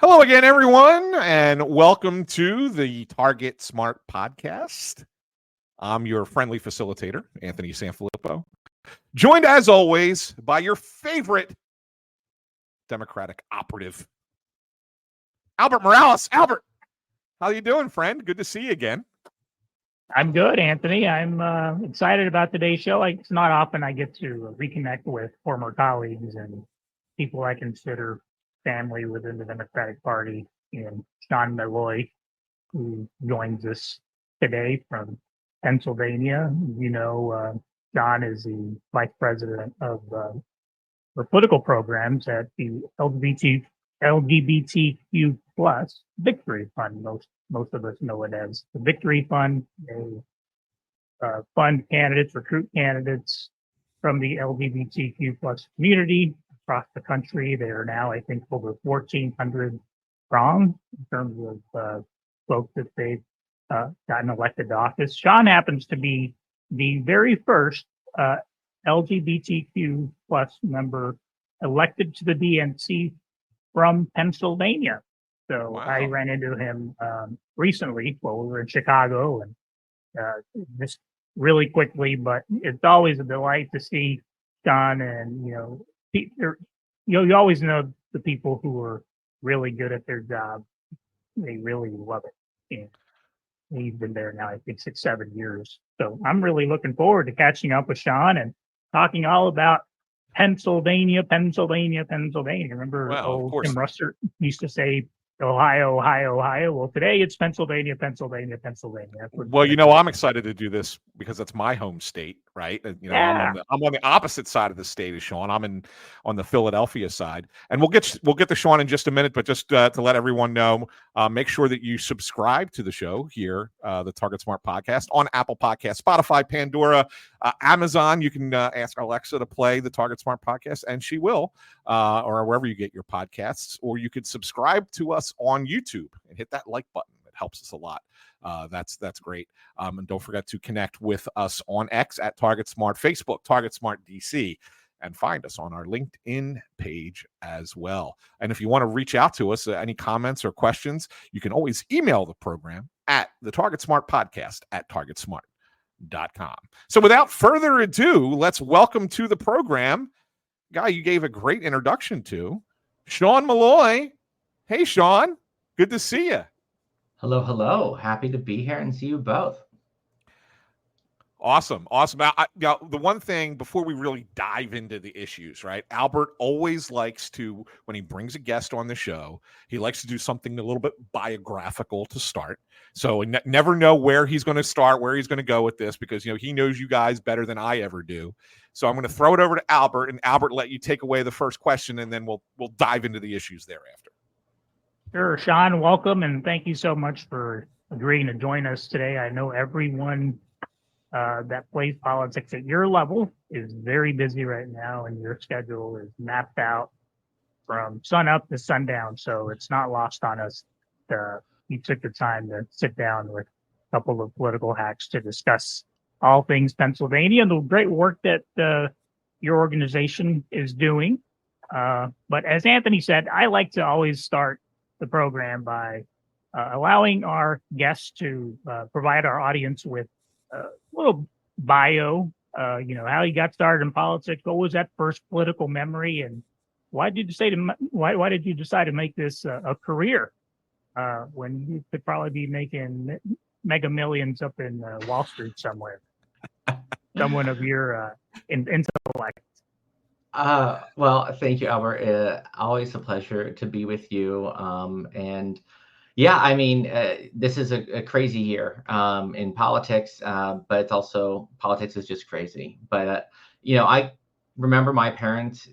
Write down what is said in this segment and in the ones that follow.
Hello again, everyone, and welcome to the Target Smart Podcast. I'm your friendly facilitator, Anthony Sanfilippo, joined as always by your favorite Democratic operative, Albert Morales. Albert, how you doing, friend? Good to see you again. I'm good, Anthony. I'm excited about today's show. It's not often I get to reconnect with former colleagues and people I consider family within the Democratic Party. And Sean Meloy, who joins us today from Pennsylvania. John is the vice president of for political programs at the LGBTQ plus Victory Fund. Most of us know it as the Victory Fund. They fund candidates, recruit candidates from the LGBTQ plus community across the country. They are now, I think, over 1,400 strong in terms of folks that they've gotten elected to office. Sean happens to be the very first LGBTQ plus member elected to the DNC from Pennsylvania. So Wow. I ran into him recently while we were in Chicago, and just really quickly, but it's always a delight to see John. And you always know the people who are really good at their job. They really love it. And he's been there now, I think, 6-7 years. So I'm really looking forward to catching up with Sean and talking all about Pennsylvania. Remember, Of course. Tim Russert used to say Ohio. Well, today it's Pennsylvania. Well, I'm excited to do this because that's my home state, right? Yeah. I'm on the opposite side of the state as Sean. I'm on the Philadelphia side, and we'll get to Sean in just a minute. But just to let everyone know, make sure that you subscribe to the show here, the Target Smart Podcast, on Apple Podcasts, Spotify, Pandora, Amazon. You can ask Alexa to play the Target Smart Podcast, and she will, or wherever you get your podcasts. Or you could subscribe to us on YouTube and hit that like button. It helps us a lot. That's great. And don't forget to connect with us on X at Target Smart, Facebook, Target Smart DC, and find us on our LinkedIn page as well. And if you want to reach out to us, any comments or questions, you can always email the program at the Target Smart Podcast at targetsmart.com. So without further ado, let's welcome to the program guy you gave a great introduction to, Sean Meloy. Hey, Sean, good to see you. Hello. Happy to be here and see you both. Awesome. The one thing before we really dive into the issues, right? Albert always likes to, when he brings a guest on the show, he likes to do something a little bit biographical to start. So we never know where he's going to start, where he's going to go with this, because he knows you guys better than I ever do. So I'm going to throw it over to Albert, and Albert, let you take away the first question, and then we'll dive into the issues thereafter. Sure, Sean, welcome, and thank you so much for agreeing to join us today. I know everyone that plays politics at your level is very busy right now, and your schedule is mapped out from sun up to sundown. So it's not lost on us. You took the time to sit down with a couple of political hacks to discuss all things Pennsylvania and the great work that your organization is doing. But as Anthony said, I like to always start the program by allowing our guests to provide our audience with a little bio, how you got started in politics. What was that first political memory, and why did you decide to make this a career when you could probably be making mega millions up in Wall Street somewhere? Someone of your intellect. Well, thank you, Albert. Always a pleasure to be with you. And yeah, I mean, this is a crazy year in politics, but it's also, politics is just crazy. But, I remember my parents,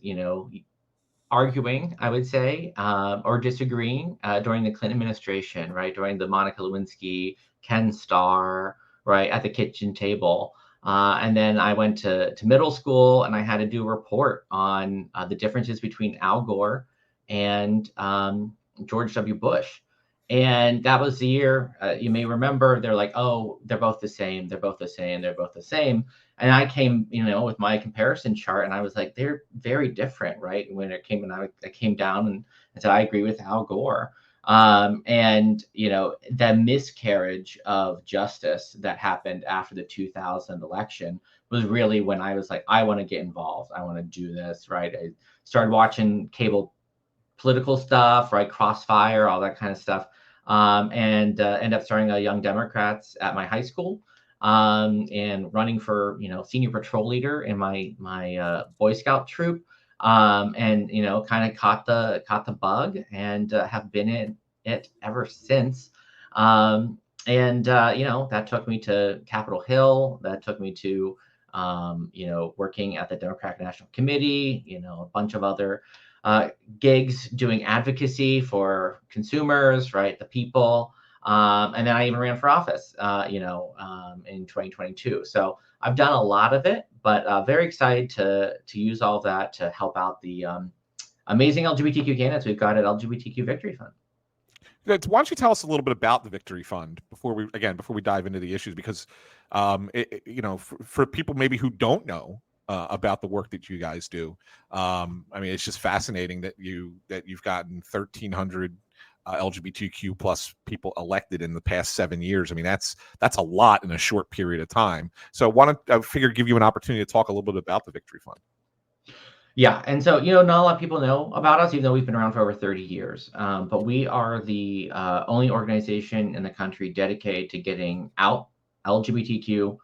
arguing, I would say, or disagreeing during the Clinton administration, right? During the Monica Lewinsky, Ken Starr, right, at the kitchen table. And then I went to middle school, and I had to do a report on the differences between Al Gore and George W. Bush. And that was the year, you may remember, they're like, oh, they're both the same. And I came, with my comparison chart, and I was like, they're very different, right? When it came, and I came down I said, I agree with Al Gore. And, the miscarriage of justice that happened after the 2000 election was really when I was like, I want to get involved. I want to do this, right? I started watching cable political stuff, right? Crossfire, all that kind of stuff. And end up starting a Young Democrats at my high school, and running for, senior patrol leader in my Boy Scout troop. And, kind of caught the bug, and have been in it ever since. And that took me to Capitol Hill. That took me to, working at the Democratic National Committee, a bunch of other gigs doing advocacy for consumers, right? The people. And then I even ran for office, in 2022. So I've done a lot of it, but very excited to use all that to help out the amazing LGBTQ candidates we've got at LGBTQ Victory Fund. Why don't you tell us a little bit about the Victory Fund before we dive into the issues? Because, for people maybe who don't know about the work that you guys do, it's just fascinating that you've gotten 1,300 LGBTQ plus people elected in the past 7 years. That's a lot in a short period of time. So I figure give you an opportunity to talk a little bit about the Victory Fund. Yeah. And so, not a lot of people know about us, even though we've been around for over 30 years. But we are the only organization in the country dedicated to getting out LGBTQ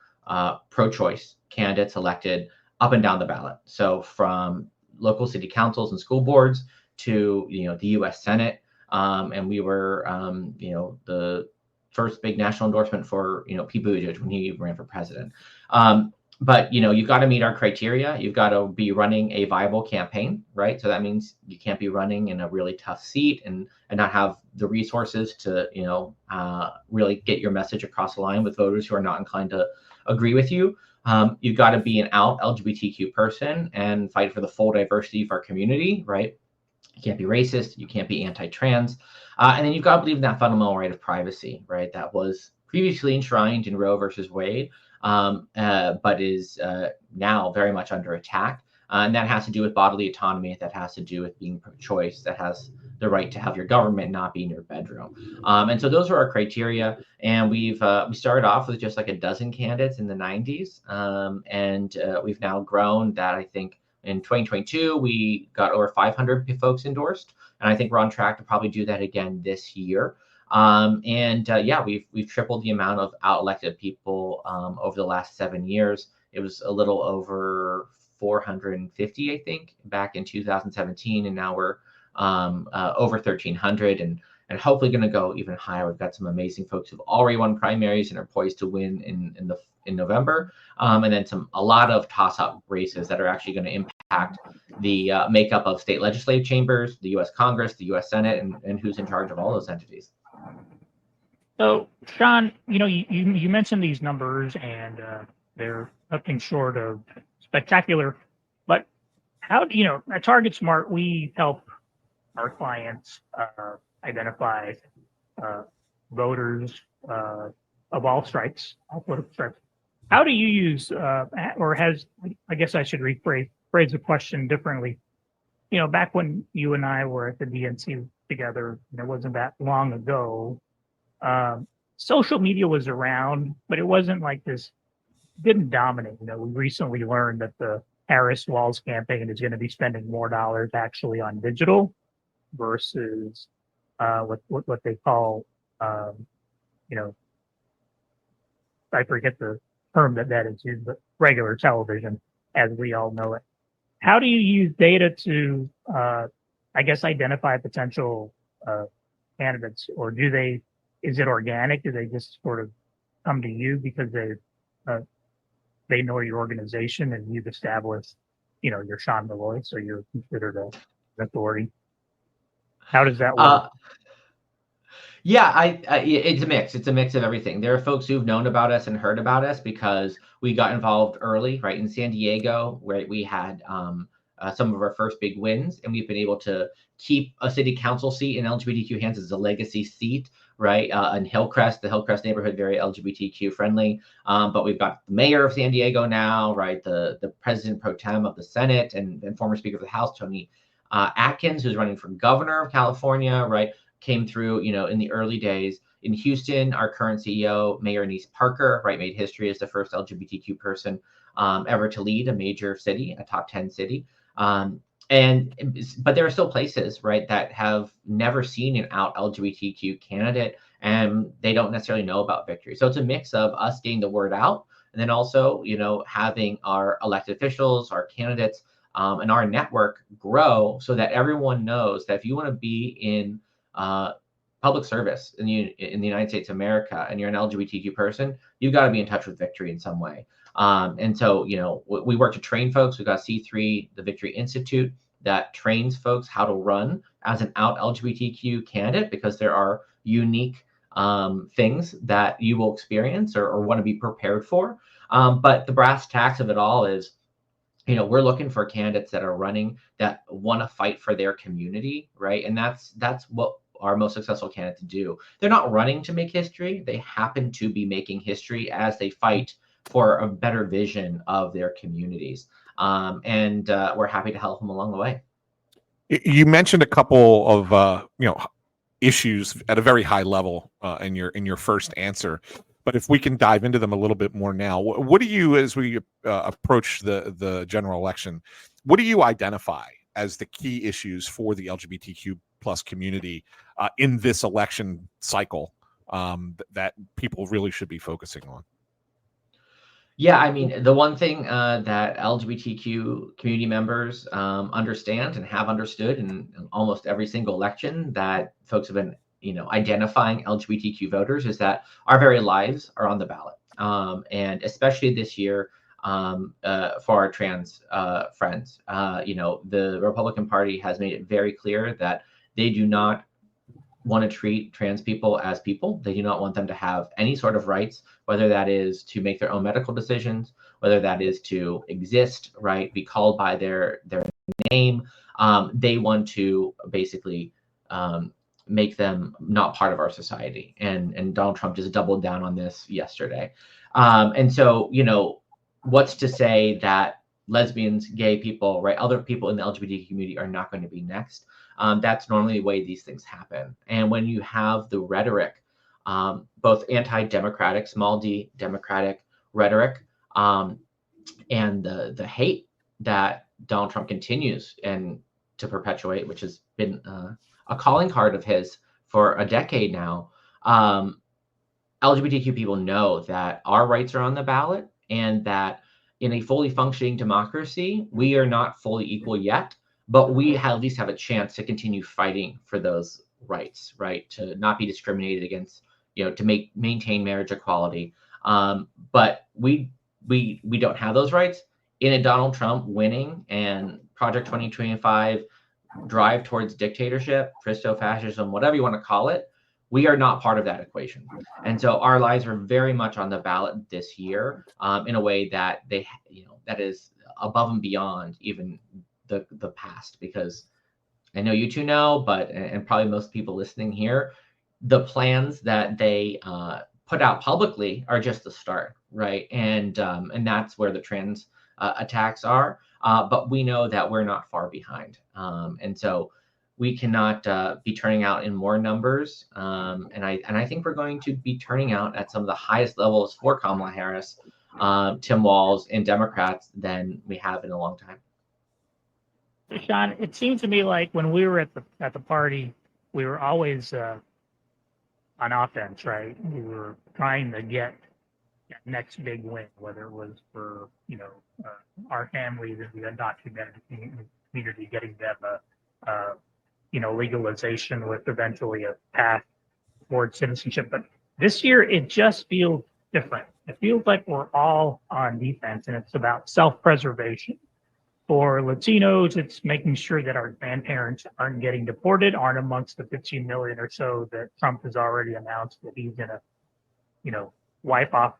pro-choice candidates elected up and down the ballot. So from local city councils and school boards to, the U.S. Senate. And we were, the first big national endorsement for, Pete Buttigieg when he ran for president. But, you've got to meet our criteria. You've got to be running a viable campaign, right? So that means you can't be running in a really tough seat and not have the resources to, really get your message across the line with voters who are not inclined to agree with you. You've got to be an out LGBTQ person and fight for the full diversity of our community, right? You can't be racist. You can't be anti-trans. And then you've got to believe in that fundamental right of privacy, right? That was previously enshrined in Roe versus Wade, but is now very much under attack. And that has to do with bodily autonomy. That has to do with being pro-choice. That has the right to have your government not be in your bedroom. And so those are our criteria. And we started off with just like a dozen candidates in the 90s. And we've now grown that. I think in 2022, we got over 500 folks endorsed. And I think we're on track to probably do that again this year. We've tripled the amount of out elected people over the last 7 years. It was a little over 450, I think, back in 2017, and now we're over 1,300, and hopefully going to go even higher. We've got some amazing folks who've already won primaries and are poised to win in November, and then a lot of toss-up races that are actually going to impact the makeup of state legislative chambers, the U.S. Congress, the U.S. Senate, and who's in charge of all those entities. So, Sean, you mentioned these numbers, and they're nothing short of spectacular. But how do at Target Smart, we help our clients identify voters of all stripes, all political stripes. How do you use, I guess I should rephrase the question differently. Back when you and I were at the DNC together, it wasn't that long ago. Social media was around, but it wasn't like this, didn't dominate. We recently learned that the Harris-Walz campaign is going to be spending more dollars actually on digital versus what they call, I forget the term that is used, but regular television, as we all know it. How do you use data to, identify potential candidates, or is it organic? Do they just sort of come to you because they know your organization and you've established, you're Sean Meloy, so you're considered an authority? How does that work? It's a mix. It's a mix of everything. There are folks who've known about us and heard about us because we got involved early, right? In San Diego, where we had some of our first big wins, and we've been able to keep a city council seat in LGBTQ hands as a legacy seat, right? In Hillcrest, the Hillcrest neighborhood, very LGBTQ friendly. But we've got the mayor of San Diego now, right? The president pro tem of the Senate and former Speaker of the House, Tony Atkins, who's running for governor of California, right, came through, in the early days. In Houston, our current CEO, Mayor Anise Parker, right, made history as the first LGBTQ person ever to lead a major city, a top 10 city. But there are still places, right, that have never seen an out LGBTQ candidate, and they don't necessarily know about Victory. So it's a mix of us getting the word out, and then also, having our elected officials, our candidates, and our network grow so that everyone knows that if you want to be in public service in the United States of America and you're an LGBTQ person, you've got to be in touch with Victory in some way. And so, we work to train folks. We've got C3, the Victory Institute, that trains folks how to run as an out LGBTQ candidate, because there are unique things that you will experience or want to be prepared for. But the brass tacks of it all is, we're looking for candidates that are running that want to fight for their community, right? And that's what our most successful candidates do. They're not running to make history. They happen to be making history as they fight for a better vision of their communities. And we're happy to help them along the way. You mentioned a couple of issues at a very high level in your first answer, but if we can dive into them a little bit more now, what do you, as we approach the general election, what do you identify as the key issues for the LGBTQ plus community in this election cycle that people really should be focusing on? Yeah, I mean, the one thing that LGBTQ community members understand and have understood in almost every single election that folks have been, identifying LGBTQ voters, is that our very lives are on the ballot. And especially this year for our trans friends, the Republican Party has made it very clear that they do not want to treat trans people as people. They do not want them to have any sort of rights, whether that is to make their own medical decisions, whether that is to exist, right, be called by their name. They want to basically make them not part of our society. And Donald Trump just doubled down on this yesterday. And so, what's to say that lesbians, gay people, right, other people in the LGBT community are not going to be next? That's normally the way these things happen. And when you have the rhetoric, both anti-democratic, small d democratic rhetoric, and the hate that Donald Trump continues to perpetuate, which has been a calling card of his for a decade now, LGBTQ people know that our rights are on the ballot, and that in a fully functioning democracy, we are not fully equal yet, but we at least have a chance to continue fighting for those rights, right? To not be discriminated against, to maintain marriage equality. But we don't have those rights. In a Donald Trump winning and Project 2025 drive towards dictatorship, Christo-fascism, whatever you want to call it, we are not part of that equation. And so our lives are very much on the ballot this year in a way that that is above and beyond even the past, because I know you two know, and probably most people listening here, the plans that they put out publicly are just the start, right? And that's where the trans attacks are. But we know that we're not far behind. And so we cannot be turning out in more numbers. And I think we're going to be turning out at some of the highest levels for Kamala Harris, Tim Walz, and Democrats than we have in a long time. Sean, it seems to me like when we were at the party, we were always on offense, right? We were trying to get that next big win, whether it was for our families in the undocumented community, getting them a legalization with eventually a path towards citizenship. But this year, it just feels different. It feels like we're all on defense, and it's about self-preservation. For Latinos, it's making sure that our grandparents aren't getting deported, aren't amongst the 15 million or so that Trump has already announced that he's going to, wipe off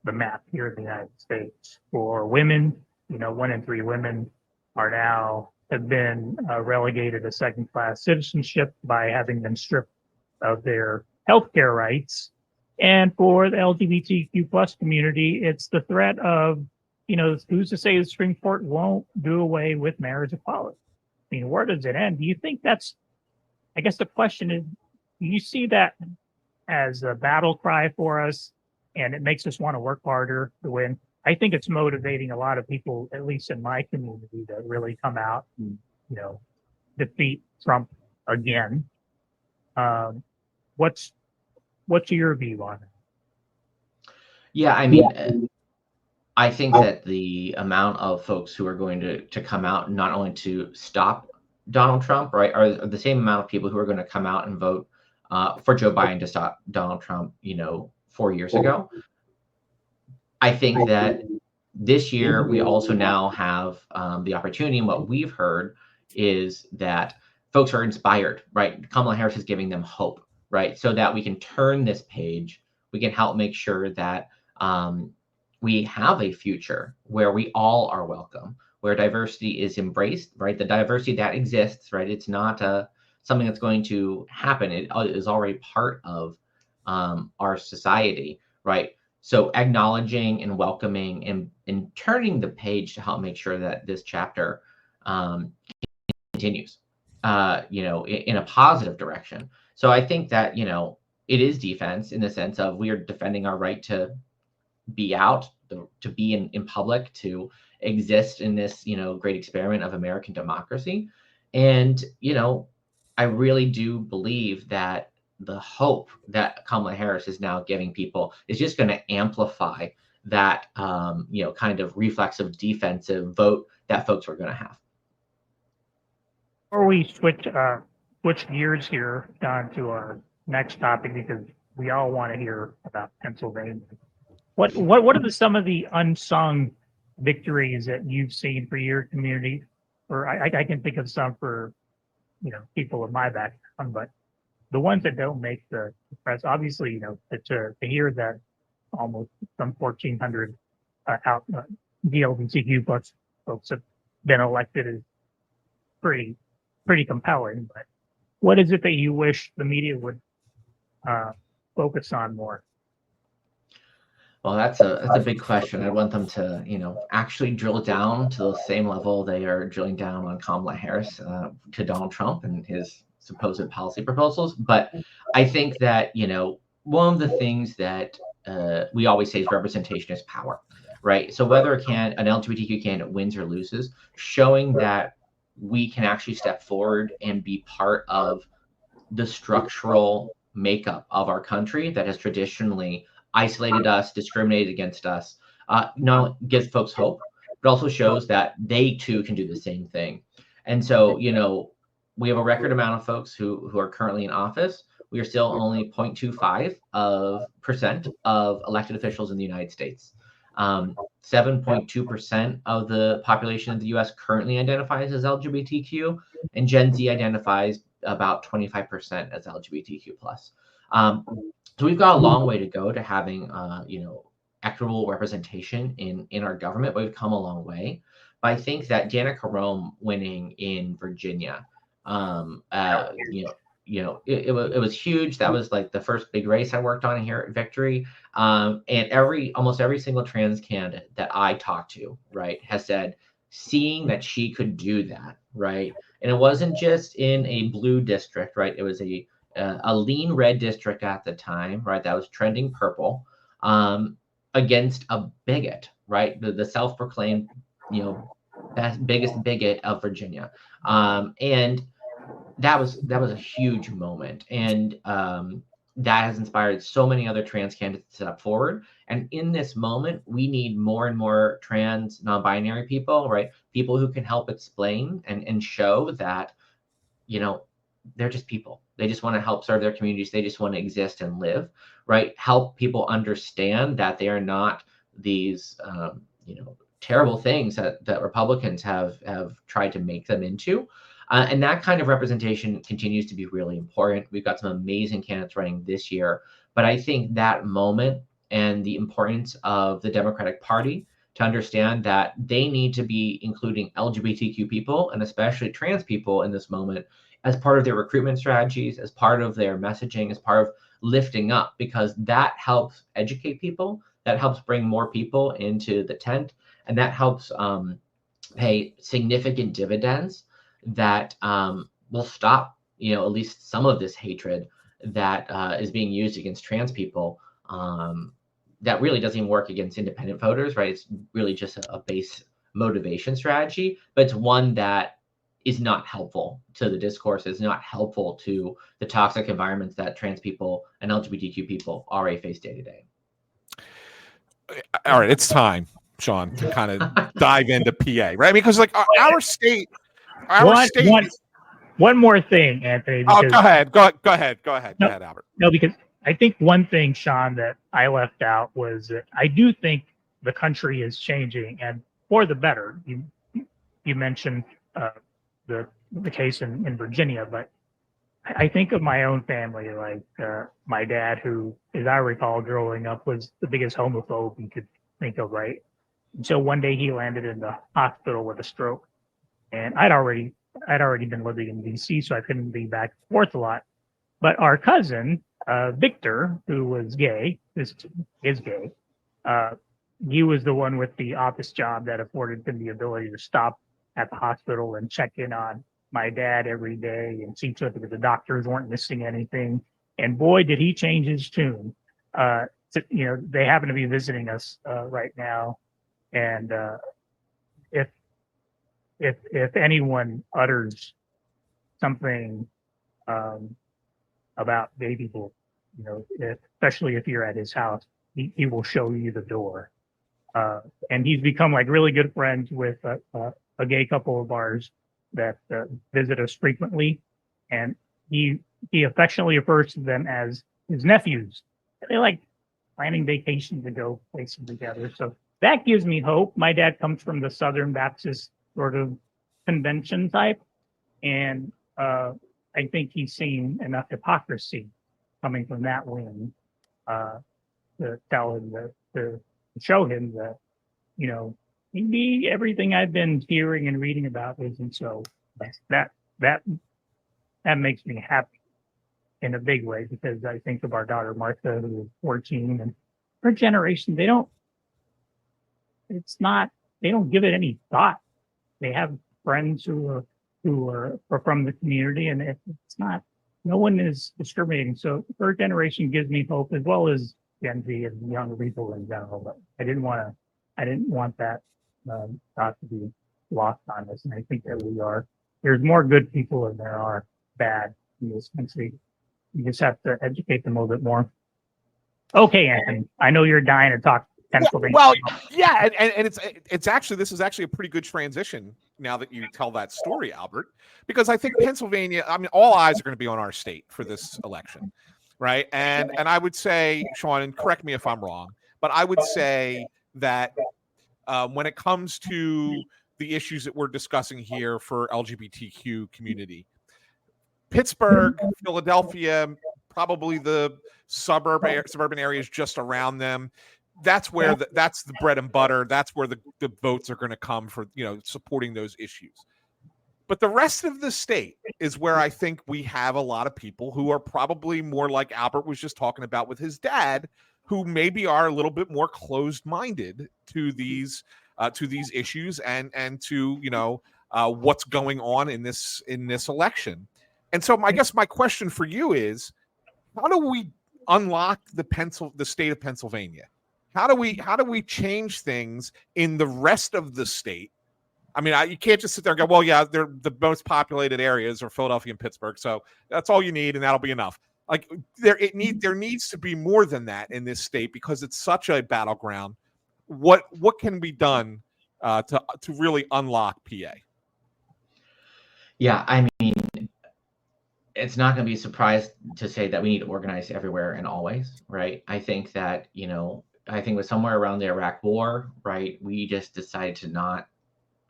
the map here in the United States. For women, 1 in 3 women have been relegated to second-class citizenship by having them stripped of their healthcare rights. And for the LGBTQ plus community, it's the threat of, who's to say the Supreme Court won't do away with marriage equality? I mean, where does it end? Do you think that's, I guess the question is, do you see that as a battle cry for us and it makes us want to work harder to win? I think it's motivating a lot of people, at least in my community, to really come out and, defeat Trump again. What's your view on it? Yeah, I mean, I think that the amount of folks who are going to come out not only to stop Donald Trump, right, are the same amount of people who are going to come out and vote for Joe Biden to stop Donald Trump, 4 years ago. I think that this year we also now have the opportunity, and what we've heard is that folks are inspired, right? Kamala Harris is giving them hope, right? So that we can turn this page, we can help make sure that we have a future where we all are welcome, where diversity is embraced, right? The diversity that exists, right? It's not something that's going to happen. It is already part of our society, right? So acknowledging and welcoming and turning the page to help make sure that this chapter continues, in a positive direction. So I think that, it is defense in the sense of we are defending our right to be out, to be in public, to exist in this, great experiment of American democracy. And, I really do believe that the hope that Kamala Harris is now giving people is just going to amplify that, kind of reflexive defensive vote that folks are going to have. Before we switch gears here, Don, to our next topic, because we all want to hear about Pennsylvania. What are some of the unsung victories that you've seen for your community? Or I can think of some for, people of my background, but the ones that don't make the press, obviously, to hear that almost some 1,400 LGBTQ plus folks have been elected is pretty compelling. But what is it that you wish the media would focus on more? Well, that's a big question. I want them to, actually drill down to the same level they are drilling down on Kamala Harris to Donald Trump and his supposed policy proposals. But I think that, one of the things that we always say is representation is power, right? So whether an LGBTQ candidate wins or loses, showing that we can actually step forward and be part of the structural makeup of our country that has traditionally isolated us, discriminated against us, not gives folks hope, but also shows that they too can do the same thing. And so, we have a record amount of folks who are currently in office. We are still only 0.25% of elected officials in the United States. 7.2% of the population of the US currently identifies as LGBTQ, and Gen Z identifies about 25% as LGBTQ plus. So we've got a long way to go to having, equitable representation in our government. We've come a long way. But I think that Danica Rome winning in Virginia, it was huge. That was like the first big race I worked on here at Victory. And almost every single trans candidate that I talked to, right, has said, seeing that she could do that, right? And it wasn't just in a blue district, right? It was a lean red district at the time, right? That was trending purple, against a bigot, right? The self-proclaimed, biggest bigot of Virginia. And that was a huge moment. And that has inspired so many other trans candidates to step forward. And in this moment, we need more and more trans non-binary people, right? People who can help explain and show that, they're just people. They just want to help serve their communities. They just want to exist and live, right? Help people understand that they are not these, terrible things that Republicans have tried to make them into. And that kind of representation continues to be really important. We've got some amazing candidates running this year, but I think that moment and the importance of the Democratic Party to understand that they need to be including LGBTQ people and especially trans people in this moment as part of their recruitment strategies, as part of their messaging, as part of lifting up, because that helps educate people, that helps bring more people into the tent, and that helps pay significant dividends that will stop, at least some of this hatred that is being used against trans people. That really doesn't even work against independent voters, right? It's really just a base motivation strategy, but it's one that is not helpful to the discourse. It's not helpful to the toxic environments that trans people and LGBTQ people already face day to day. All right, it's time, Sean, to kind of dive into PA, right? Because like our state. One more thing, Anthony. Because, go ahead, Albert. No, because I think one thing, Sean, that I left out was that I do think the country is changing and for the better. You mentioned the case in Virginia, but I think of my own family, like my dad, who, as I recall, growing up, was the biggest homophobe you could think of, right? Until one day he landed in the hospital with a stroke, and I'd already been living in DC, so I couldn't be back and forth a lot. But our cousin, Victor, who was gay, is gay. He was the one with the office job that afforded him the ability to stop at the hospital and check in on my dad every day and see to it that the doctors weren't missing anything. And boy, did he change his tune. They happen to be visiting us right now, and if anyone utters something about gay people, especially if you're at his house, he will show you the door. And he's become like really good friends with a gay couple of ours that visit us frequently, and he affectionately refers to them as his nephews. They like planning vacations to go places together. So that gives me hope. My dad comes from the Southern Baptist sort of convention type, and I think he's seen enough hypocrisy coming from that wing to tell him to show him that, maybe everything I've been hearing and reading about isn't so. That makes me happy in a big way, because I think of our daughter Martha, who is 14, and her generation, they don't give it any thought. They have friends who are from the community, and it's not, no one is discriminating. So her generation gives me hope, as well as Gen Z and younger people in general. But I didn't want that thought to be lost on us. And I think that there's more good people than there are bad in this country. You just have to educate them a little bit more. Okay, Anthony, I know you're dying to talk Pennsylvania. Well, yeah, and it's actually, this is actually a pretty good transition now that you tell that story, Albert, because I think Pennsylvania, I mean, all eyes are going to be on our state for this election, right? And I would say, Sean, and correct me if I'm wrong, but I would say that when it comes to the issues that we're discussing here for LGBTQ community, Pittsburgh, Philadelphia, probably the suburban areas just around them, that's where that's the bread and butter. That's where the votes are going to come for, supporting those issues. But the rest of the state is where I think we have a lot of people who are probably more like Albert was just talking about with his dad, who maybe are a little bit more closed-minded to these issues and to what's going on in this election. And so I guess my question for you is, how do we unlock the state of Pennsylvania? How do we change things in the rest of the state? I mean, you can't just sit there and go, well, yeah, they're the most populated areas are Philadelphia and Pittsburgh, so that's all you need, and that'll be enough. Like there needs to be more than that in this state, because it's such a battleground. What can be done to really unlock PA? Yeah, I mean, it's not going to be a surprise to say that we need to organize everywhere and always, right? I think that, I think it was somewhere around the Iraq War, right? We just decided to not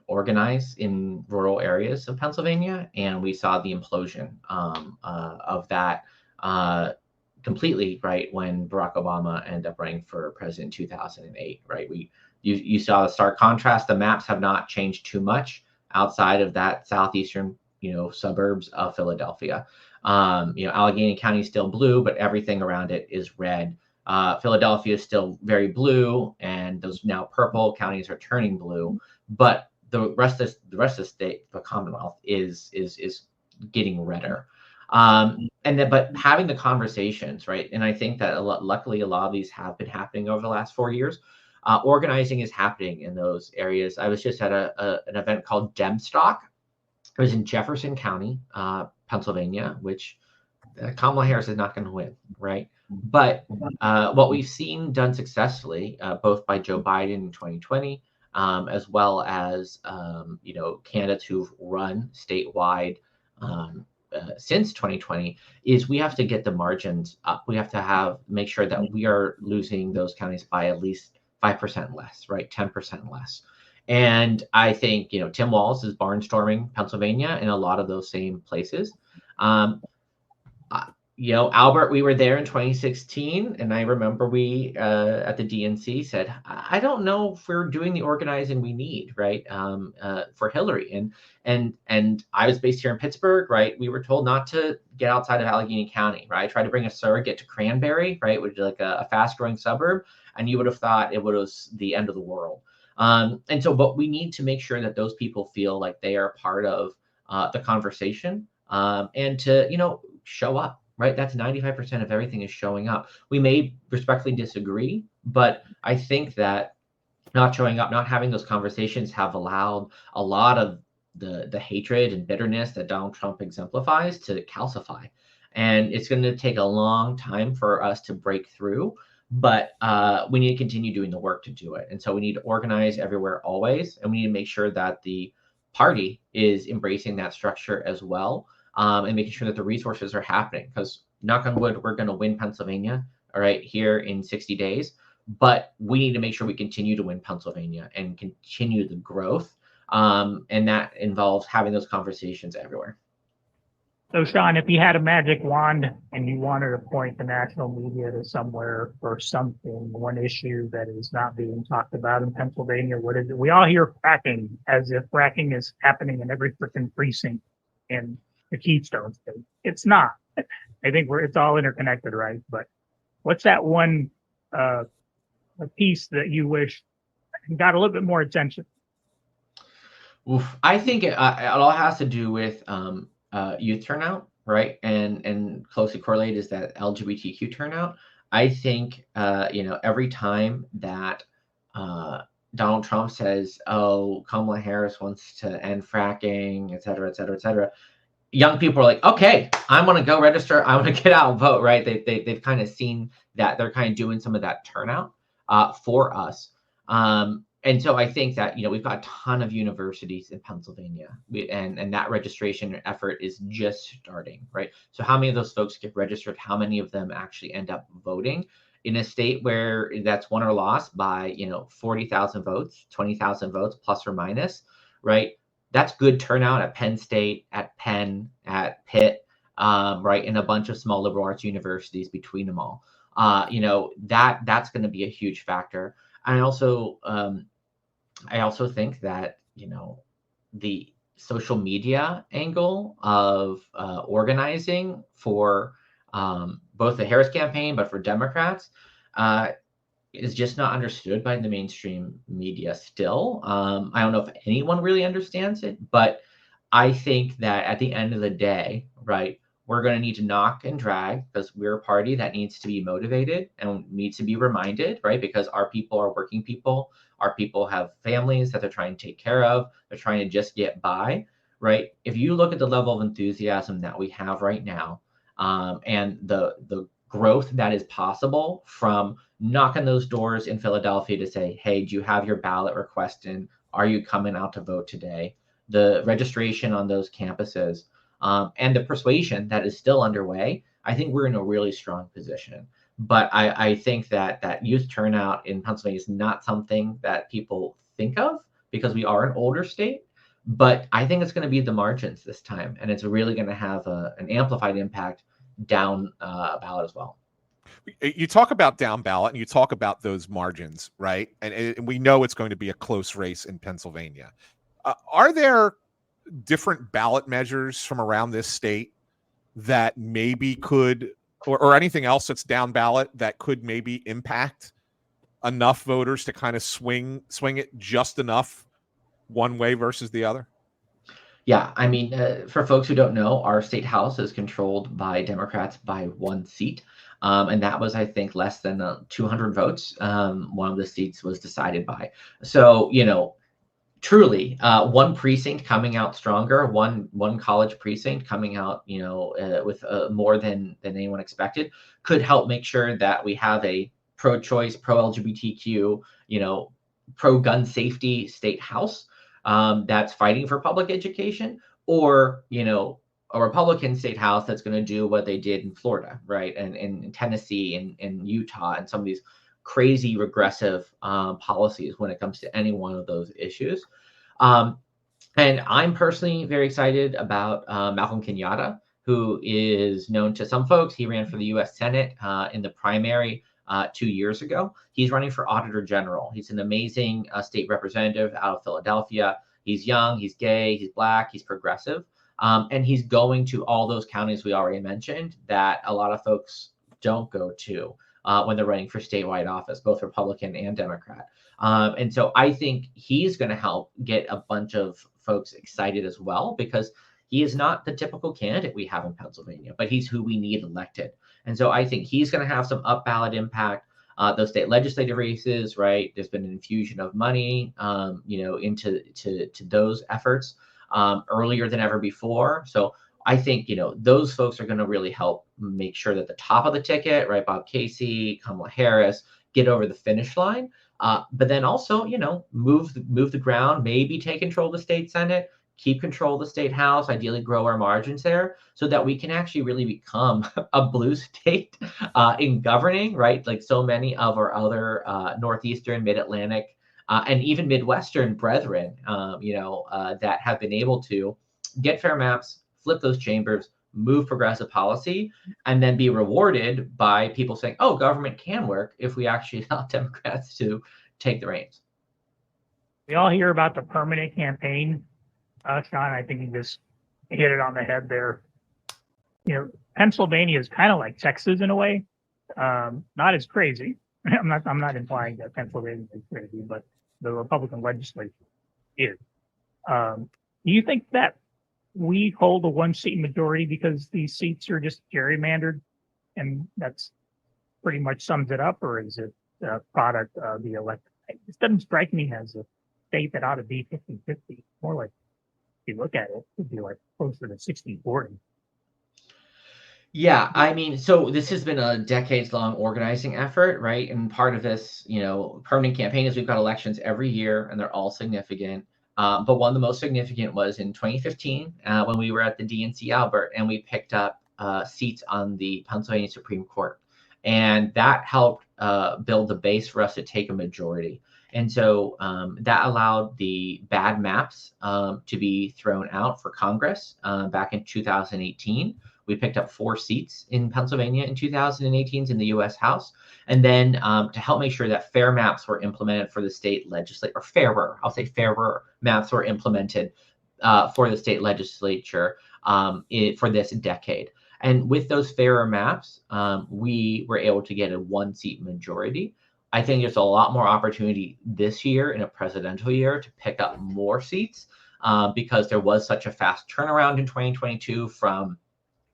organize in rural areas of Pennsylvania, and we saw the implosion of that completely, right, when Barack Obama ended up running for president in 2008, right? You saw the stark contrast. The maps have not changed too much outside of that southeastern, suburbs of Philadelphia. Allegheny County is still blue, but everything around it is red. Philadelphia is still very blue, and those now purple counties are turning blue. But the rest of the state, the Commonwealth, is getting redder. And then, but having the conversations, right? And I think that luckily a lot of these have been happening over the last 4 years. Organizing is happening in those areas. I was just at an event called Demstock. It was in Jefferson County, Pennsylvania, which Kamala Harris is not going to win, right? But what we've seen done successfully, both by Joe Biden in 2020, as well as candidates who've run statewide since 2020, is we have to get the margins up. We have to make sure that we are losing those counties by at least 5% less, right? 10% less. And I think, Tim Walz is barnstorming Pennsylvania in a lot of those same places. Albert, we were there in 2016, and I remember we at the DNC said, I don't know if we're doing the organizing we need, right, for Hillary. And I was based here in Pittsburgh, right? We were told not to get outside of Allegheny County, right? I tried to bring a surrogate to Cranberry, right, which is like a fast-growing suburb, and you would have thought it was the end of the world. But we need to make sure that those people feel like they are part of the conversation, and to, show up. Right, that's 95% of everything is showing up. We may respectfully disagree, but I think that not showing up, not having those conversations have allowed a lot of the hatred and bitterness that Donald Trump exemplifies to calcify. And it's going to take a long time for us to break through, but we need to continue doing the work to do it. And so we need to organize everywhere always, and we need to make sure that the party is embracing that structure as well. And making sure that the resources are happening, because knock on wood, we're going to win Pennsylvania, all right, here in 60 days. But we need to make sure we continue to win Pennsylvania and continue the growth. And that involves having those conversations everywhere. So, Sean, if you had a magic wand and you wanted to point the national media to somewhere or something, one issue that is not being talked about in Pennsylvania, what is it? We all hear fracking as if fracking is happening in every freaking precinct in the Keystone State. It's not. I think it's all interconnected, right? But what's that one a piece that you wish got a little bit more attention? Oof. I think it all has to do with youth turnout, right? And closely correlated is that LGBTQ turnout. I think every time that Donald Trump says, "Oh, Kamala Harris wants to end fracking," et cetera, et cetera, et cetera, young people are like, okay, I want to go register. I want to get out and vote, right? They've kind of seen that they're kind of doing some of that turnout for us. And so I think that, we've got a ton of universities in Pennsylvania, and that registration effort is just starting, right? So how many of those folks get registered? How many of them actually end up voting in a state where that's won or lost by, 40,000 votes, 20,000 votes, plus or minus, right? That's good turnout at Penn State, at Penn, at Pitt, right, and a bunch of small liberal arts universities between them all. That's going to be a huge factor. I also think that the social media angle of organizing for both the Harris campaign, but for Democrats, is just not understood by the mainstream media still. I don't know if anyone really understands it, but I think that at the end of the day, right, we're going to need to knock and drag, because we're a party that needs to be motivated and needs to be reminded, right? Because our people are working people. Our people have families that they're trying to take care of. They're trying to just get by, right? If you look at the level of enthusiasm that we have right now, and the growth that is possible from knocking those doors in Philadelphia to say, hey, do you have your ballot request in? Are you coming out to vote today? The registration on those campuses, and the persuasion that is still underway, I think we're in a really strong position. But I think that youth turnout in Pennsylvania is not something that people think of, because we are an older state. But I think it's going to be the margins this time, and it's really going to have an amplified impact down ballot as well. You talk about down ballot and you talk about those margins, right? And we know it's going to be a close race in Pennsylvania. Are there different ballot measures from around this state that maybe could, or anything else that's down ballot that could maybe impact enough voters to kind of swing it just enough one way versus the other? Yeah, I mean, for folks who don't know, our state house is controlled by Democrats by one seat. And that was, I think, less than 200 votes. One of the seats was decided by. So, truly, one precinct coming out stronger, one college precinct coming out, with more than anyone expected, could help make sure that we have a pro-choice, pro-LGBTQ, pro-gun safety state house that's fighting for public education, or a Republican state house that's going to do what they did in Florida, right, and in Tennessee and Utah, and some of these crazy regressive policies when it comes to any one of those issues. And I'm personally very excited about Malcolm Kenyatta, who is known to some folks. He ran for the U.S. Senate in the primary 2 years ago. He's running for Auditor General. He's an amazing state representative out of Philadelphia. He's young, he's gay, he's Black, he's progressive. And he's going to all those counties we already mentioned that a lot of folks don't go to when they're running for statewide office, both Republican and Democrat. And so I think he's going to help get a bunch of folks excited as well, because he is not the typical candidate we have in Pennsylvania, but he's who we need elected. And so I think he's going to have some up ballot impact. Those state legislative races, right? There's been an infusion of money, into those efforts earlier than ever before. So I think, those folks are going to really help make sure that the top of the ticket, right? Bob Casey, Kamala Harris, get over the finish line. But then also, move the ground, maybe take control of the state Senate, keep control of the state house, ideally grow our margins there so that we can actually really become a blue state in governing, right? Like so many of our other Northeastern, Mid-Atlantic, and even Midwestern brethren, that have been able to get fair maps, flip those chambers, move progressive policy, and then be rewarded by people saying, oh, government can work if we actually allow Democrats to take the reins. We all hear about the permanent campaign. Sean, I think you just hit it on the head there. Pennsylvania is kind of like Texas in a way. Not as crazy. I'm not implying that Pennsylvania is crazy, but the Republican legislature is. Do you think that we hold a one-seat majority because these seats are just gerrymandered, and that's pretty much sums it up, or is it a product of the electorate? This doesn't strike me as a state that ought to be 50-50. More like, if you look at it, it would be like closer to 60-40. Yeah, I mean, so this has been a decades-long organizing effort, right? And part of this, permanent campaign is we've got elections every year, and they're all significant. But one of the most significant was in 2015 when we were at the DNC Albert, and we picked up seats on the Pennsylvania Supreme Court. And that helped build the base for us to take a majority. And so that allowed the bad maps to be thrown out for Congress back in 2018. We picked up 4 seats in Pennsylvania in 2018 in the U.S. House. And then to help make sure that fair maps were implemented for the state legislature, or fairer maps were implemented for the state legislature for this decade. And with those fairer maps, we were able to get a 1-seat majority. I think there's a lot more opportunity this year in a presidential year to pick up more seats because there was such a fast turnaround in 2022 from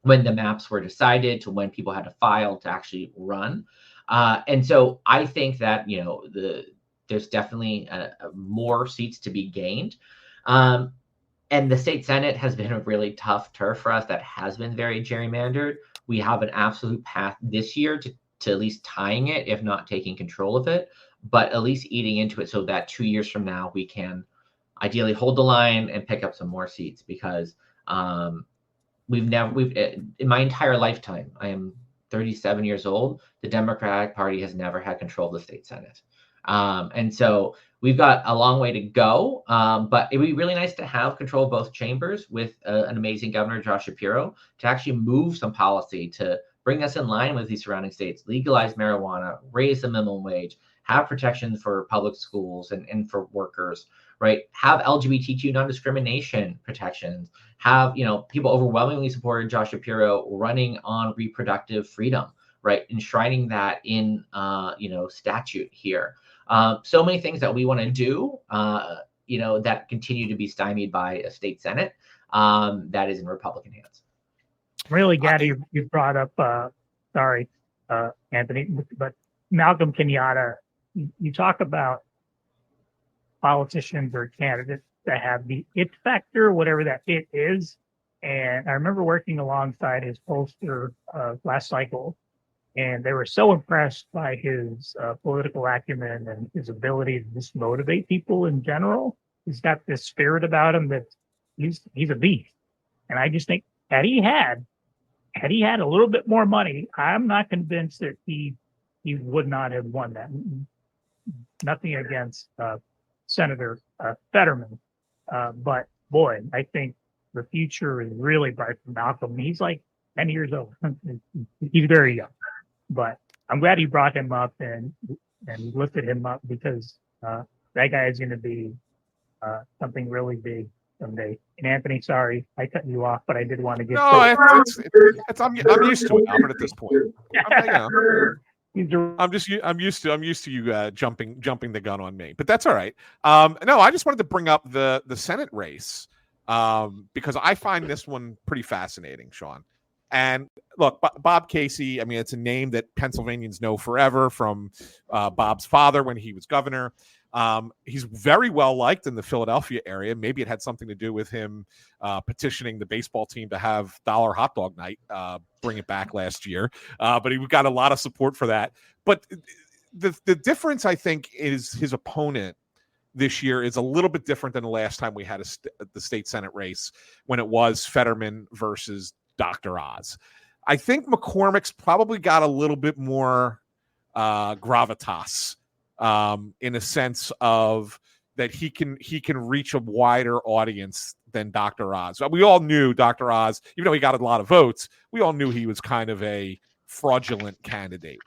when the maps were decided to when people had to file to actually run. And so I think that, there's definitely more seats to be gained. And the state Senate has been a really tough turf for us that has been very gerrymandered. We have an absolute path this year to at least tying it, if not taking control of it, but at least eating into it so that 2 years from now, we can ideally hold the line and pick up some more seats, because we've in my entire lifetime, I am 37 years old, the Democratic Party has never had control of the state Senate. And so we've got a long way to go, but it would be really nice to have control of both chambers with an amazing Governor, Josh Shapiro, to actually move some policy to bring us in line with these surrounding states, legalize marijuana, raise the minimum wage, have protections for public schools and for workers, right? Have LGBTQ non-discrimination protections, have, people overwhelmingly supported Josh Shapiro running on reproductive freedom, right? Enshrining that in, statute here. So many things that we want to do that continue to be stymied by a state Senate that is in Republican hands. I'm really glad you brought up, sorry, Anthony, but Malcolm Kenyatta. You talk about politicians or candidates that have the it factor, whatever that it is. And I remember working alongside his pollster last cycle, and they were so impressed by his political acumen and his ability to just motivate people in general. He's got this spirit about him that he's a beast. And I just think had he had a little bit more money, I'm not convinced that he would not have won that. Nothing against Senator Fetterman, but boy, I think the future is really bright for Malcolm. He's like 10 years old. He's very young, but I'm glad you brought him up and lifted him up because that guy is going to be something really big someday. And Anthony, sorry, I cut you off, but I did want to get. No, I'm used to it, Albert. At this point, I'm used to you jumping the gun on me, but that's all right. No, I just wanted to bring up the Senate race because I find this one pretty fascinating, Sean. And look, Bob Casey, I mean, it's a name that Pennsylvanians know forever from Bob's father when he was governor. He's very well liked in the Philadelphia area. Maybe it had something to do with him petitioning the baseball team to have $1 hot dog night, bring it back last year. But he got a lot of support for that. But the difference, I think, is his opponent this year is a little bit different than the last time we had the state Senate race when it was Fetterman versus Dr. Oz. I think McCormick's probably got a little bit more gravitas in a sense of that he can reach a wider audience than Dr. Oz. We all knew Dr. Oz, even though he got a lot of votes, we all knew he was kind of a fraudulent candidate.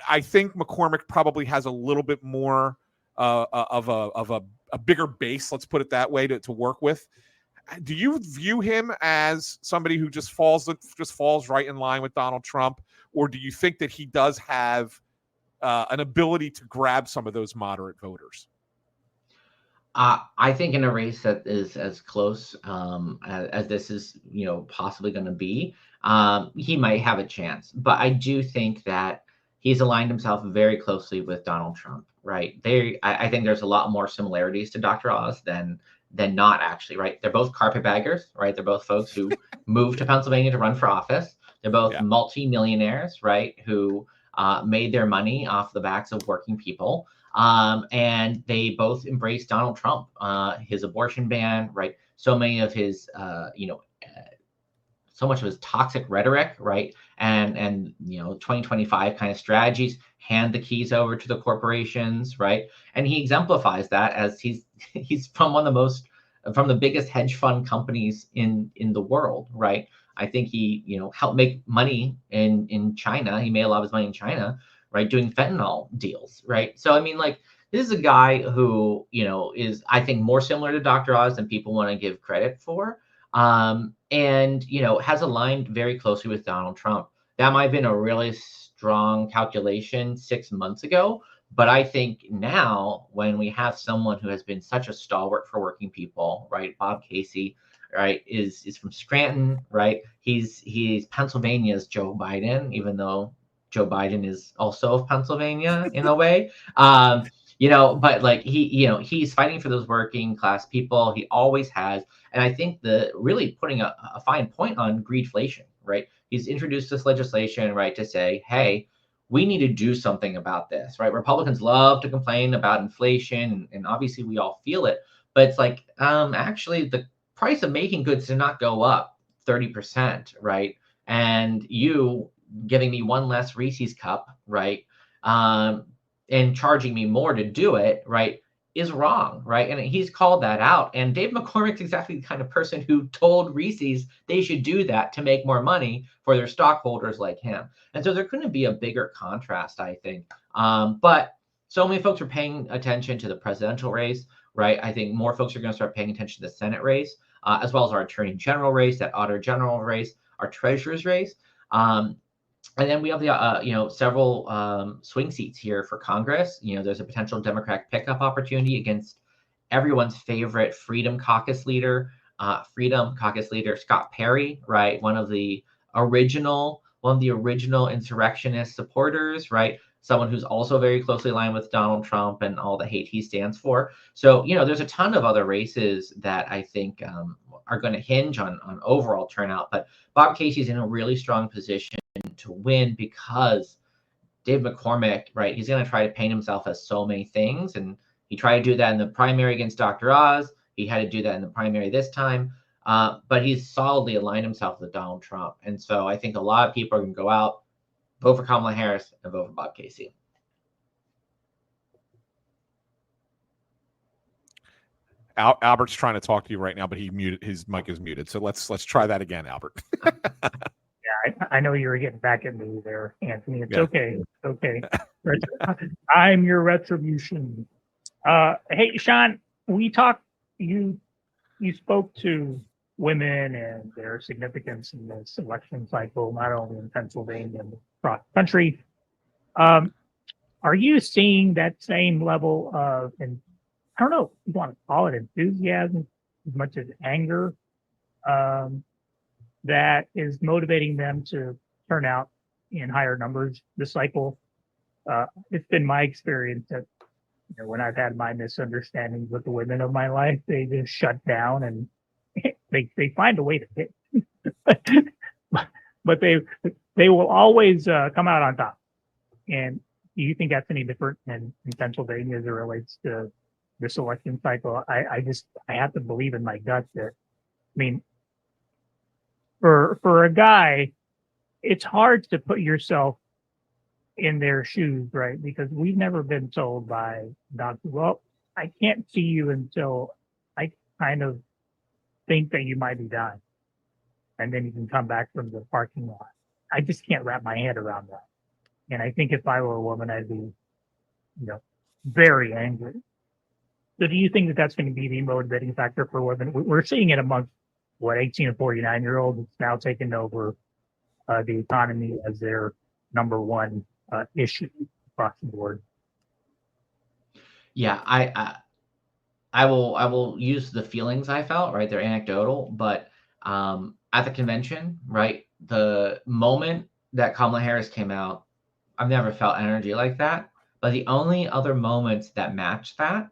I think McCormick probably has a little bit more of a bigger base, let's put it that way, to work with. Do you view him as somebody who just falls right in line with Donald Trump, or do you think that he does have an ability to grab some of those moderate voters? I think in a race that is as close as this is, possibly going to be, he might have a chance. But I do think that he's aligned himself very closely with Donald Trump, right? I think there's a lot more similarities to Dr. Oz than not, actually, right? They're both carpetbaggers, right? They're both folks who moved to Pennsylvania to run for office. They're both multi-millionaires, right? Who made their money off the backs of working people. And they both embraced Donald Trump, his abortion ban, right? So many of his, so much of his toxic rhetoric, right? And 2025 kind of strategies, hand the keys over to the corporations, right? And he exemplifies that as he's from from the biggest hedge fund companies in the world, right? I think he, helped make money in China. He made a lot of his money in China, right? Doing fentanyl deals, right? So, I mean, this is a guy who, is, I think, more similar to Dr. Oz than people want to give credit for. And, has aligned very closely with Donald Trump. That might have been a really strong calculation 6 months ago. But I think now, when we have someone who has been such a stalwart for working people, right? Bob Casey, right, is from Scranton, right? He's Pennsylvania's Joe Biden, even though Joe Biden is also of Pennsylvania in a way. But he's fighting for those working class people. He always has. And I think really putting a fine point on greedflation, right? He's introduced this legislation, right, to say, hey, we need to do something about this, right? Republicans love to complain about inflation, and obviously we all feel it. But it's actually the price of making goods did not go up 30%, right? And you giving me one less Reese's cup, right? And charging me more to do it, right, is wrong, right? And he's called that out. And Dave McCormick's exactly the kind of person who told Reese's they should do that to make more money for their stockholders like him. And so there couldn't be a bigger contrast, I think. But so many folks are paying attention to the presidential race, right? I think more folks are going to start paying attention to the Senate race, as well as our attorney general race, that auditor general race, our treasurer's race. And then we have the several swing seats here for Congress. There's a potential Democratic pickup opportunity against everyone's favorite Freedom Caucus leader, Scott Perry, right? One of the original insurrectionist supporters, right? Someone who's also very closely aligned with Donald Trump and all the hate he stands for. So, there's a ton of other races that I think are going to hinge on overall turnout. But Bob Casey's in a really strong position to win because Dave McCormick, right? He's going to try to paint himself as so many things. And he tried to do that in the primary against Dr. Oz. He had to do that in the primary this time. But he's solidly aligned himself with Donald Trump. And so I think a lot of people are going to go out, vote for Kamala Harris, and vote for Bob Casey. Albert's trying to talk to you right now, but his mic is muted. So let's try that again, Albert. Yeah, I know you were getting back at me there, Anthony. It's okay. It's okay. I'm your retribution. Hey, Sean, we talked. You spoke to women and their significance in this election cycle, not only in Pennsylvania and across the country. Are you seeing that same level of, and I don't know if you want to call it enthusiasm as much as anger, that is motivating them to turn out in higher numbers this cycle? It's been my experience that when I've had my misunderstandings with the women of my life, they just shut down and they find a way to hit. But they will always come out on top. And do you think that's any different in Pennsylvania as it relates to this election cycle? I have to believe in my gut that, for a guy, it's hard to put yourself in their shoes, right? Because we've never been told by doctors, well, I can't see you until I kind of think that you might be dying. And then you can come back from the parking lot. I just can't wrap my head around that. And I think if I were a woman, I'd be, very angry. So do you think that that's going to be the motivating factor for women? We're seeing it amongst 18 and 49-year-olds. It's now taken over the economy as their number one issue across the board. Yeah, I will use the feelings I felt, right? They're anecdotal, but at the convention, right? The moment that Kamala Harris came out, I've never felt energy like that. But the only other moments that match that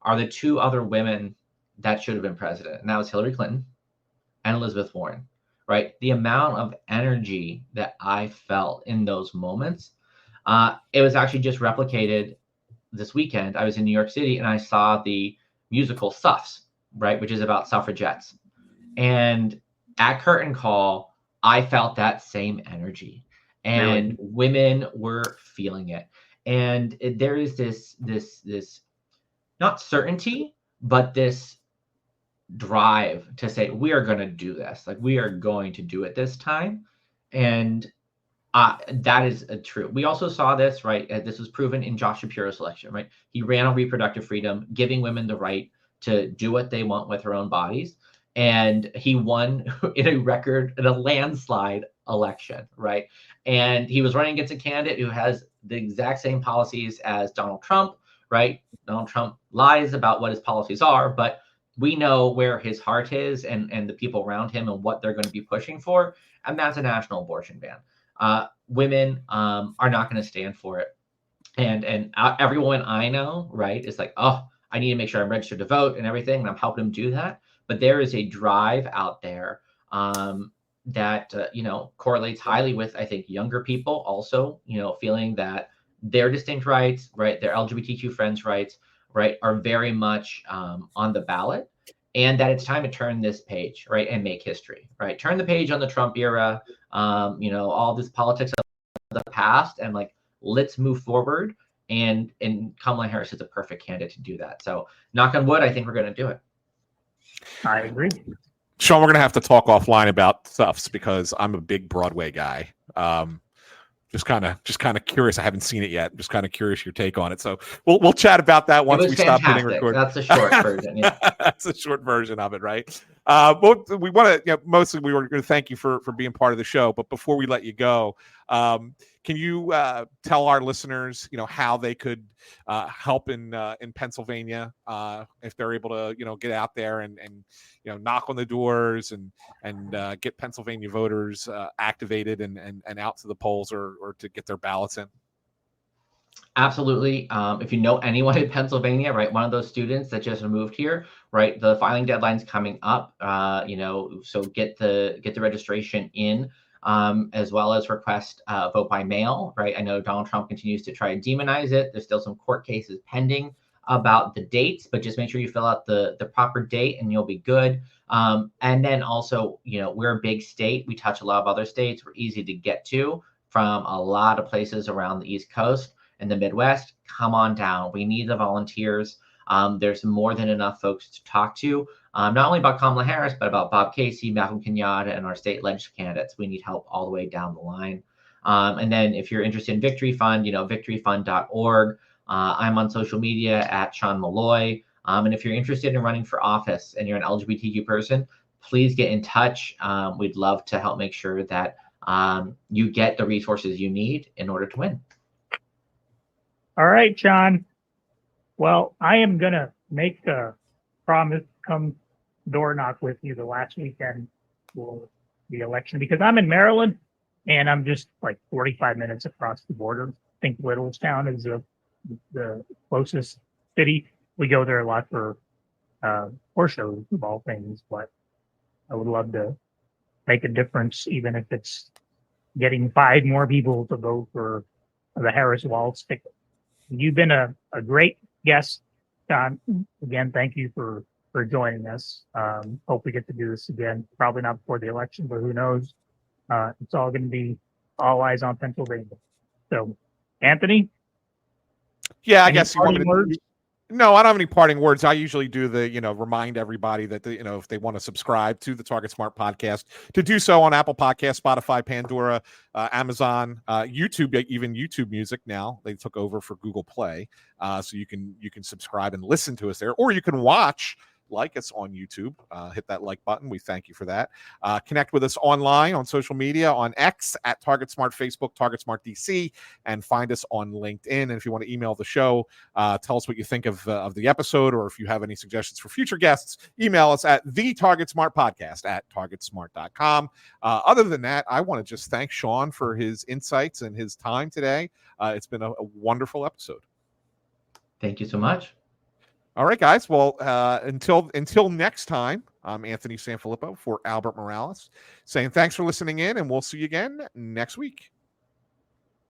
are the two other women that should have been president. And that was Hillary Clinton and Elizabeth Warren, right? The amount of energy that I felt in those moments, it was actually just replicated this weekend. I was in New York City and I saw the musical Suffs, right? Which is about suffragettes. And at curtain call, I felt that same energy. And women were feeling it. And there is this not certainty, but this drive to say, we are going to do this. Like, we are going to do it this time. And that is true. We also saw this, right? This was proven in Josh Shapiro's election, right? He ran on reproductive freedom, giving women the right to do what they want with their own bodies. And he won in a landslide election, right? And he was running against a candidate who has the exact same policies as Donald Trump, right? Donald Trump lies about what his policies are, but we know where his heart is and the people around him and what they're going to be pushing for. And that's a national abortion ban. Women are not going to stand for it. And every woman I know, right, is like, oh, I need to make sure I'm registered to vote and everything. And I'm helping them do that. But there is a drive out there that, correlates highly with, I think, younger people also, feeling that their distinct rights, right, their LGBTQ friends' rights, right, are very much on the ballot, and that it's time to turn this page, right, and make history, right? Turn the page on the Trump era, all this politics of the past, and let's move forward. And Kamala Harris is a perfect candidate to do that. So knock on wood, I think we're going to do it. I agree. Sean, we're going to have to talk offline about Suffs because I'm a big Broadway guy. Just kind of curious. I haven't seen it yet. Just kind of curious your take on it. So we'll chat about that once we stop hitting record. That's the short version. Yeah, that's a short version of it, right? We want to mostly we were going to thank you for being part of the show. But before we let you go, can you tell our listeners, how they could help in Pennsylvania if they're able to, get out there and knock on the doors and get Pennsylvania voters activated and out to the polls or to get their ballots in? Absolutely. If you know anyone in Pennsylvania, right, one of those students that just moved here, right, the filing deadline's coming up. So get the registration in, as well as request vote by mail, right? I know Donald Trump continues to try to demonize it. There's still some court cases pending about the dates, but just make sure you fill out the proper date and you'll be good. And then also, we're a big state. We touch a lot of other states. We're easy to get to from a lot of places around the East Coast and the Midwest. Come on down. We need the volunteers. There's more than enough folks to talk to, not only about Kamala Harris, but about Bob Casey, Malcolm Kenyatta, and our state legislative candidates. We need help all the way down the line. And then if you're interested in Victory Fund, victoryfund.org. I'm on social media at Sean Meloy. And if you're interested in running for office and you're an LGBTQ person, please get in touch. We'd love to help make sure that you get the resources you need in order to win. All right, Sean. Well, I am going to make a promise, come door knock with you the last weekend for the election, because I'm in Maryland and I'm just like 45 minutes across the border. I think Littlestown is the closest city. We go there a lot for horse shows of all things, but I would love to make a difference, even if it's getting 5 more people to vote for the Harris Walz ticket. You've been a great guest, John. Again, thank you for joining us. Hope we get to do this again. Probably not before the election, but who knows? It's all going to be all eyes on Pennsylvania. So, Anthony? Yeah, I guess you want me to. Words? No, I don't have any parting words. I usually do the, remind everybody that, if they want to subscribe to the Target Smart podcast, to do so on Apple Podcasts, Spotify, Pandora, Amazon, YouTube, even YouTube Music now. They took over for Google Play. So you can subscribe and listen to us there, or you can watch like us on YouTube. Hit that like button. We thank you for that. Connect with us online on social media, on X at Target Smart, Facebook, Target Smart DC, and find us on LinkedIn. And if you want to email the show, tell us what you think of the episode, or if you have any suggestions for future guests, email us at the Target Smart Podcast at targetsmart.com. Other than that, I want to just thank Sean for his insights and his time today. It's been a wonderful episode. Thank you so much. All right, guys. Well, until next time, I'm Anthony Sanfilippo for Albert Morales saying thanks for listening in, and we'll see you again next week.